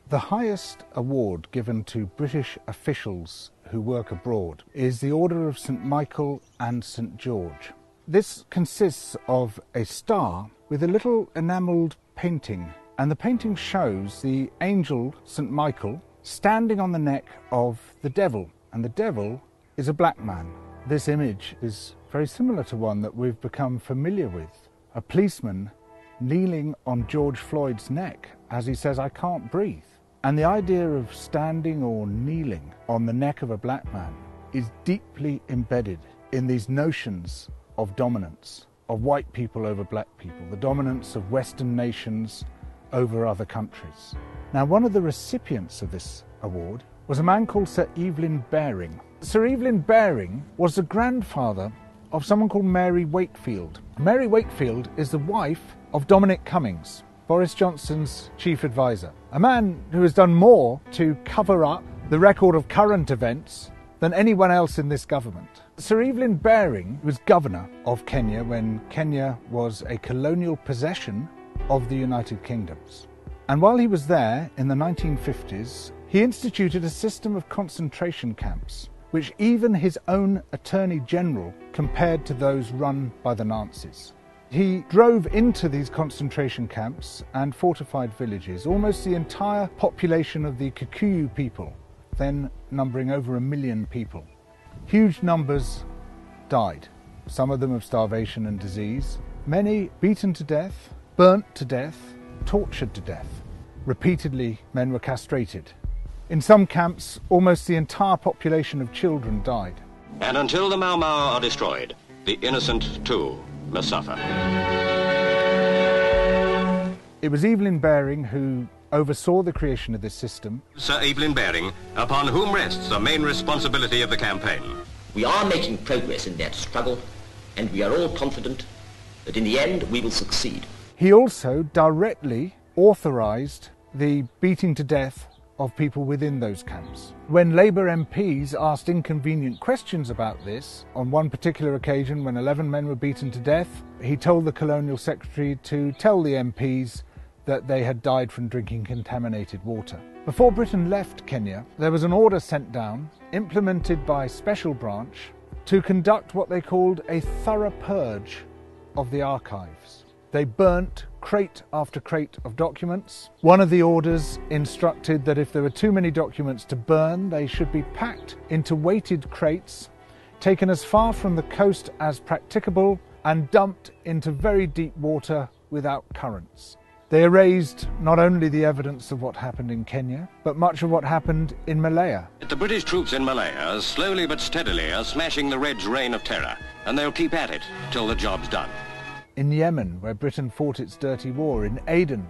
The highest award given to British officials who work abroad is the Order of St Michael and St George. This consists of a star with a little enamelled painting, and the painting shows the angel St Michael standing on the neck of the devil, and the devil is a black man. This image is very similar to one that we've become familiar with. A policeman kneeling on George Floyd's neck as he says, "I can't breathe." And the idea of standing or kneeling on the neck of a black man is deeply embedded in these notions of dominance, of white people over black people, the dominance of Western nations over other countries. Now, one of the recipients of this award was a man called Sir Evelyn Baring. Sir Evelyn Baring was the grandfather of someone called Mary Wakefield. Mary Wakefield is the wife of Dominic Cummings, Boris Johnson's chief advisor, a man who has done more to cover up the record of current events than anyone else in this government. Sir Evelyn Baring was governor of Kenya when Kenya was a colonial possession of the United Kingdoms. And while he was there in the 1950s, he instituted a system of concentration camps, which even his own Attorney General compared to those run by the Nazis. He drove into these concentration camps and fortified villages. Almost the entire population of the Kikuyu people, then numbering over 1 million people. Huge numbers died, some of them of starvation and disease. Many beaten to death, burnt to death, tortured to death. Repeatedly, men were castrated. In some camps, almost the entire population of children died. And until the Mau Mau are destroyed, the innocent too must suffer. It was Evelyn Baring who oversaw the creation of this system. Sir Evelyn Baring, upon whom rests the main responsibility of the campaign. We are making progress in that struggle, and we are all confident that in the end we will succeed. He also directly authorised the beating to death of people within those camps. When Labour MPs asked inconvenient questions about this, on one particular occasion when 11 men were beaten to death, he told the Colonial Secretary to tell the MPs that they had died from drinking contaminated water. Before Britain left Kenya, there was an order sent down, implemented by Special Branch, to conduct what they called a thorough purge of the archives. They burnt crate after crate of documents. One of the orders instructed that if there were too many documents to burn, they should be packed into weighted crates, taken as far from the coast as practicable, and dumped into very deep water without currents. They erased not only the evidence of what happened in Kenya, but much of what happened in Malaya. The British troops in Malaya, slowly but steadily, are smashing the Reds' reign of terror, and they'll keep at it till the job's done. In Yemen, where Britain fought its dirty war, in Aden.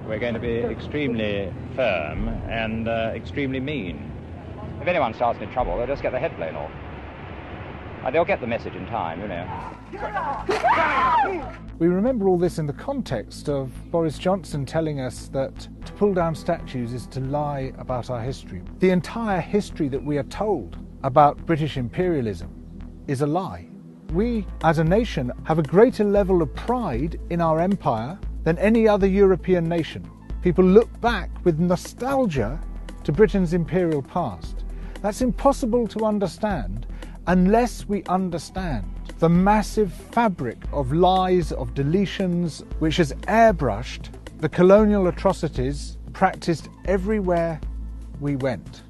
We're going to be extremely firm and extremely mean. If anyone starts any trouble, they'll just get the head blown off. They'll get the message in time, you know. We remember all this in the context of Boris Johnson telling us that to pull down statues is to lie about our history. The entire history that we are told about British imperialism is a lie. We, as a nation, have a greater level of pride in our empire than any other European nation. People look back with nostalgia to Britain's imperial past. That's impossible to understand unless we understand the massive fabric of lies, of deletions, which has airbrushed the colonial atrocities practiced everywhere we went.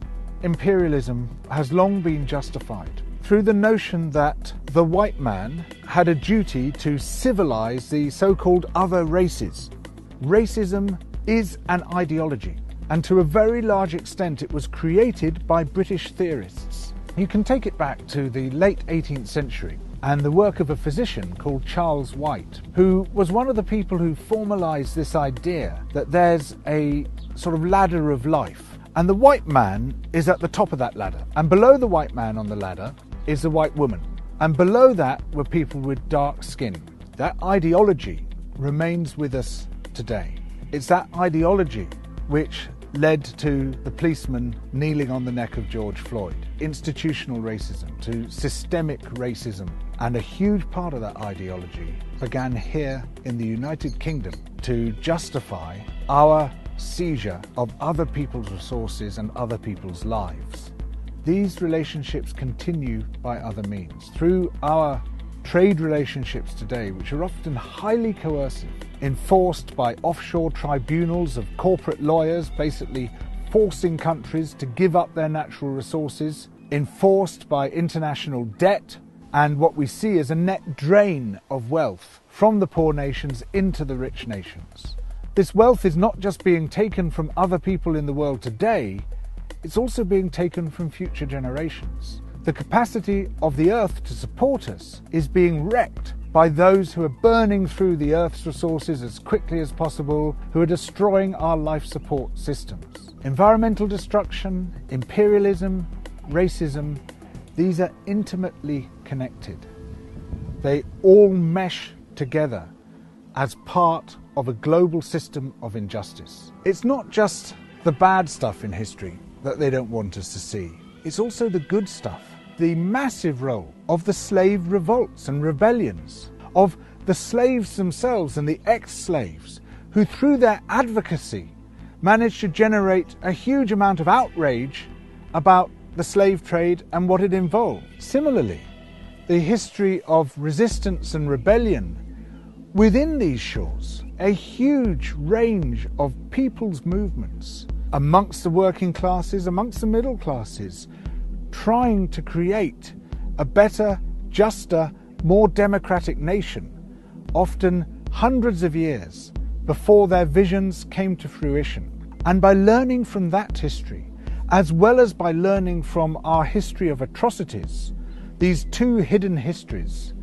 Imperialism has long been justified through the notion that the white man had a duty to civilize the so-called other races. Racism is an ideology, and to a very large extent it was created by British theorists. You can take it back to the late 18th century and the work of a physician called Charles White, who was one of the people who formalized this idea that there's a sort of ladder of life, and the white man is at the top of that ladder, and below the white man on the ladder is the white woman, and below that were people with dark skin. That ideology remains with us today. It's that ideology which led to the policeman kneeling on the neck of George Floyd, institutional racism, to systemic racism, and a huge part of that ideology began here in the United Kingdom to justify our seizure of other people's resources and other people's lives. These relationships continue by other means. Through our trade relationships today, which are often highly coercive, enforced by offshore tribunals of corporate lawyers, basically forcing countries to give up their natural resources, enforced by international debt, and what we see as a net drain of wealth from the poor nations into the rich nations. This wealth is not just being taken from other people in the world today, it's also being taken from future generations. The capacity of the earth to support us is being wrecked by those who are burning through the earth's resources as quickly as possible, who are destroying our life support systems. Environmental destruction, imperialism, racism, these are intimately connected. They all mesh together as part of a global system of injustice. It's not just the bad stuff in history that they don't want us to see. It's also the good stuff. The massive role of the slave revolts and rebellions, of the slaves themselves and the ex-slaves, who through their advocacy managed to generate a huge amount of outrage about the slave trade and what it involved. Similarly, the history of resistance and rebellion within these shores, a huge range of people's movements amongst the working classes, amongst the middle classes, trying to create a better, juster, more democratic nation, often hundreds of years before their visions came to fruition. And by learning from that history, as well as by learning from our history of atrocities, these two hidden histories,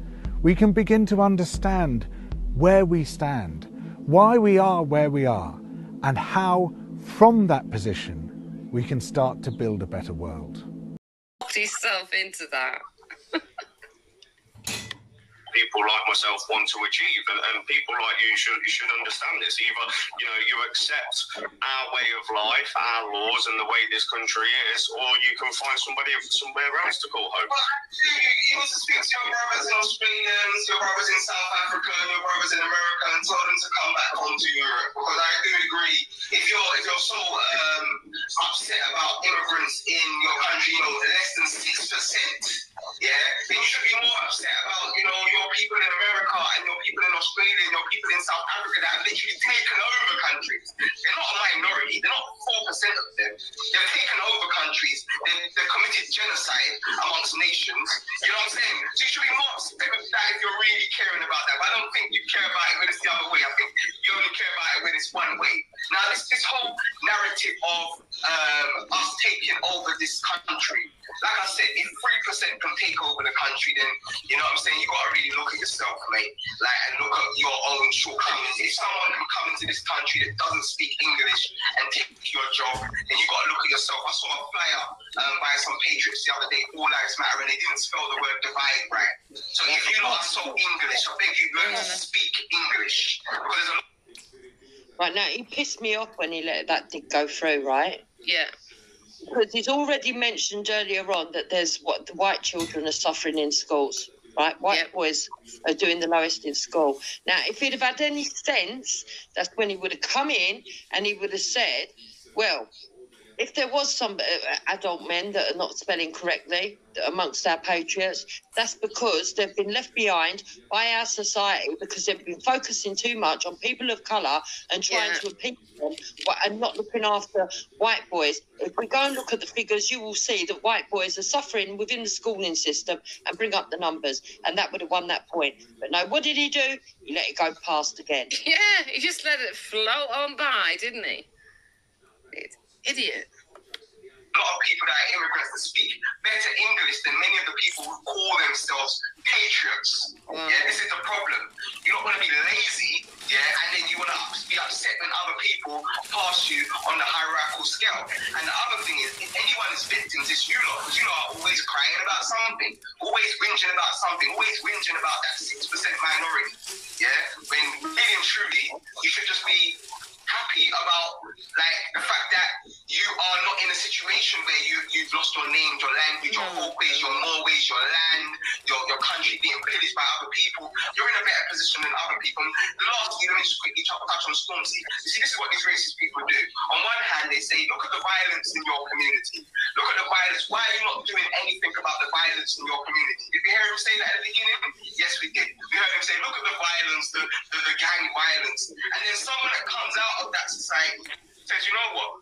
we can begin to understand where we stand, why we are where we are, and how, from that position, we can start to build a better world. Yourself into that. People like myself want to achieve, and people like you should understand this. Either you accept our way of life, our laws, and the way this country is, or you can find somebody somewhere else to call home. Well, you need to speak to your brothers in Australia, your brothers in South Africa, and your brothers in America, and tell them to come back home to Europe. Because I do agree, if you're so upset about immigrants in your country, less than 6%. Yeah, then you should be more upset about, your people in America and your people in Australia and your people in South Africa that have literally taken over countries. They're not a minority. They're not 4% of them. They've taken over countries. They've committed genocide amongst nations. You know what I'm saying? So you should be more upset with that if you're really caring about that. But I don't think you care about it when it's the other way. I think you only care about it when it's one way. Now, this whole narrative of us taking over this country, like I said, if 3% can take over the country, then, you know what I'm saying, you got to really look at yourself, mate, and look at your own shortcomings. If someone can come into this country that doesn't speak English and take your job, then you got to look at yourself. I saw a flyer by some patriots the other day, All Lives Matter, and they didn't spell the word divide right. So if you lot are so English, I beg you, learn to speak English. Because there's a lot. Right, now, he pissed me off when he let that did go through, right? Yeah. Because he's already mentioned earlier on that there's the white children are suffering in schools, right? White boys are doing the lowest in school. Now, if he'd have had any sense, that's when he would have come in and he would have said, well, if there was some adult men that are not spelling correctly amongst our patriots, that's because they've been left behind by our society because they've been focusing too much on people of colour and trying to appease them and not looking after white boys. If we go and look at the figures, you will see that white boys are suffering within the schooling system and bring up the numbers, and that would have won that point. But no, what did he do? He let it go past again. Yeah, he just let it float on by, didn't he? Idiot. A lot of people that are immigrants that speak better English than many of the people who call themselves patriots. Wow. Yeah, this is the problem. You don't want to be lazy, and then you want to be upset when other people pass you on the hierarchical scale. And the other thing is, if anyone is victims, it's you lot, because you lot are always crying about something, always whinging about something, always whinging about that 6% minority. Yeah, when really and truly, you should just be happy about the fact that you are not in a situation situation where you've lost your name, your language, your folkways, your moreways, your land, your country being pillaged by other people, you're in a better position than other people. Lastly, let me just quickly touch on Stormzy. You see, this is what these racist people do. On one hand, they say, look at the violence in your community. Look at the violence. Why are you not doing anything about the violence in your community? Did we hear him say that at the beginning? Yes, we did. We heard him say, look at the violence, the gang violence. And then someone that comes out of that society says, you know what?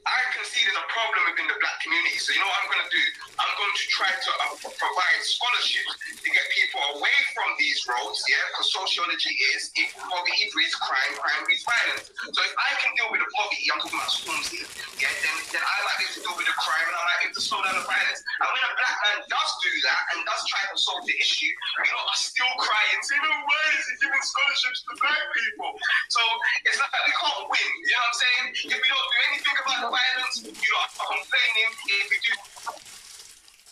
I can see there's a problem within the black community. So you know what I'm going to do? I'm going to try to provide scholarships to get people away from these roads, yeah? Because sociology is, if poverty breeds crime, crime breeds violence. So if I can deal with the poverty, I'm talking about Stormzy, yeah, then I might be able to deal with the crime and I might be able to slow down the violence. And when a black man does do that and does try to solve the issue, you know, I still cry and say, no, why is he giving scholarships to black people? So it's like we can't win, you know what I'm saying? If we don't do anything about the violence, you are complaining if we do.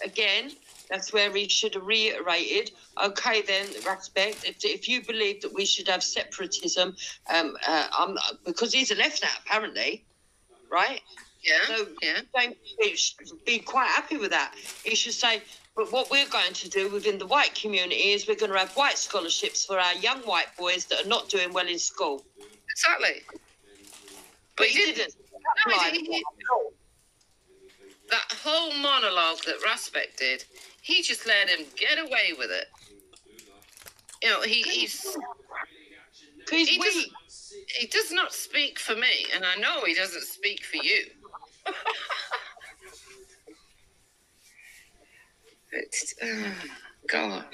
Again, that's where he should have reiterated, okay then, respect, if you believe that we should have separatism, because he's a left now, apparently, right? Yeah, so yeah. He should be quite happy with that. He should say, but what we're going to do within the white community is we're going to have white scholarships for our young white boys that are not doing well in school. Exactly. But he didn't. No, that whole monologue that Raspek did, he just let him get away with it. You know, he does not speak for me, and I know he doesn't speak for you. God.